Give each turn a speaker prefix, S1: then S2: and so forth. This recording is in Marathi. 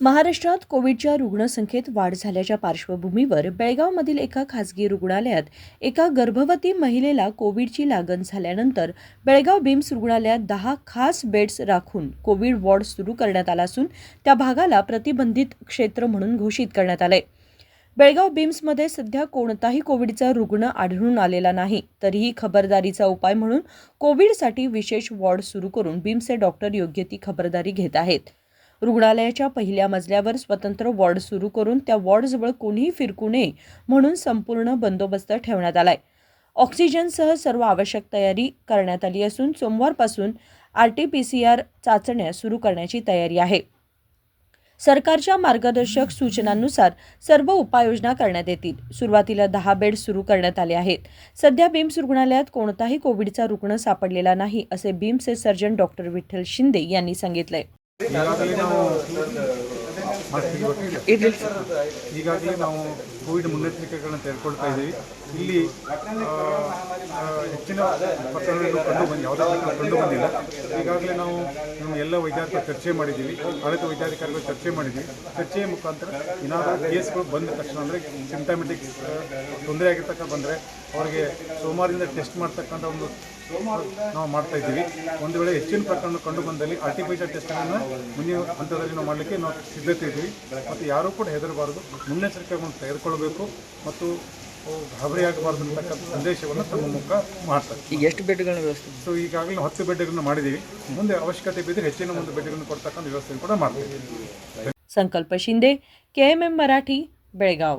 S1: महाराष्ट्रात कोविडच्या रुग्णसंख्येत वाढ झाल्याच्या पार्श्वभूमीवर बेळगावमधील एका खासगी रुग्णालयात एका गर्भवती महिलेला कोविडची लागण झाल्यानंतर बेळगाव बिम्स रुग्णालयात 10 खास बेड्स राखून कोविड वॉर्ड सुरू करण्यात आला असून त्या भागाला प्रतिबंधित क्षेत्र म्हणून घोषित करण्यात आले. बेळगाव बिम्समध्ये सध्या कोणताही कोविडचा रुग्ण आढळून आलेला नाही. तरीही खबरदारीचा उपाय म्हणून कोविडसाठी विशेष वॉर्ड सुरू करून बिम्सचे डॉक्टर योग्य ती खबरदारी घेत आहेत. रुग्णालयाच्या पहिल्या मजल्यावर स्वतंत्र वॉर्ड सुरू करून त्या वॉर्डजवळ कोणीही फिरकू नये म्हणून संपूर्ण बंदोबस्त ठेवण्यात आलाय. ऑक्सिजनसह सर्व आवश्यक तयारी करण्यात आली असून सोमवारपासून RT-PCR चाचण्या सुरू करण्याची तयारी आहे. सरकारच्या मार्गदर्शक सूचनांनुसार सर्व उपाययोजना करण्यात येतील. सुरुवातीला 10 बेड सुरू करण्यात आले आहेत. सध्या बिम्स रुग्णालयात कोणताही कोविडचा रुग्ण सापडलेला नाही असे बिम्सचे सर्जन डॉक्टर विठ्ठल शिंदे यांनी सांगितले.
S2: ಈಗಾಗಲೇ ನಾವು ಕೋವಿಡ್ ಮುನ್ನೆಚ್ಚರಿಕೆಗಳನ್ನು ತೆಗೆದುಕೊಳ್ತಾ ಇದ್ದೀವಿ. ಇಲ್ಲಿ ಹೆಚ್ಚಿನ ಪ್ರಕರಣಗಳು ಯಾವುದೇ ಪ್ರಕರಣ ಕಂಡು ಬಂದಿಲ್ಲ. ಈಗಾಗಲೇ ನಾವು ನಮ್ಮ ಎಲ್ಲ ವೈದ್ಯಾಧಿಕಾರಿಗಳು ಚರ್ಚೆ ಮಾಡಿದ್ದೀವಿ, ಆಡಳಿತ ವೈದ್ಯಾಧಿಕಾರಿಗಳು ಚರ್ಚೆ ಮಾಡಿದ್ದೀವಿ. ಚರ್ಚೆಯ ಮುಖಾಂತರ ಏನಾದರೂ ಕೇಸ್ಗಳು ಬಂದ ತಕ್ಷಣ ಅಂದರೆ ಸಿಂಪ್ಟಮೆಟಿಕ್ಸ್ ತೊಂದರೆ ಆಗಿರ್ತಕ್ಕ ಬಂದರೆ ಅವರಿಗೆ ಸೋಮವಾರದಿಂದ ಟೆಸ್ಟ್ ಮಾಡ್ತಕ್ಕಂಥ ಒಂದು ನಾವು ಮಾಡ್ತಾ ಇದ್ದೀವಿ. ಒಂದು ವೇಳೆ ಹೆಚ್ಚಿನ ಪ್ರಕರಣ ಕಂಡು ಬಂದಲ್ಲಿ RT-PCR ಟೆಸ್ಟ್ಗಳನ್ನು ಮುಂದಿನ ಹಂತದಲ್ಲಿ ನಾವು ಮಾಡಲಿಕ್ಕೆ ನಾವು ಸಿದ್ಧತೆ ಇದ್ದೀವಿ. ಮತ್ತು ಯಾರೂ ಕೂಡ ಹೆದರಬಾರದು, ಮುನ್ನೆಚ್ಚರಿಕೆಗಳನ್ನು ತೆಗೆದುಕೊಳ್ಳಬೇಕು ಮತ್ತು ಗಾಬರಿಯಾಗಬಾರ್ದು ಅಂತಕ್ಕಂಥ ಸಂದೇಶವನ್ನು ತಮ್ಮ ಮುಖ ಮಾಡ್ತಾರೆ.
S3: ಈಗ ಎಷ್ಟು ಬೆಡ್ಗಳ ವ್ಯವಸ್ಥೆ?
S2: ಸೊ ಈಗಾಗಲೇ 10 ಬೆಡ್ಗಳನ್ನು ಮಾಡಿದ್ದೀವಿ. ಮುಂದೆ ಅವಶ್ಯಕತೆ ಬಿದ್ದರೆ ಹೆಚ್ಚಿನ ಒಂದು ಬೆಡ್ಗಳನ್ನು ಕೊಡ್ತಕ್ಕಂಥ ವ್ಯವಸ್ಥೆಯನ್ನು ಕೂಡ ಮಾಡ್ತೀವಿ.
S1: संकल्प शिंदे, KMM मराठी, बेळगाव.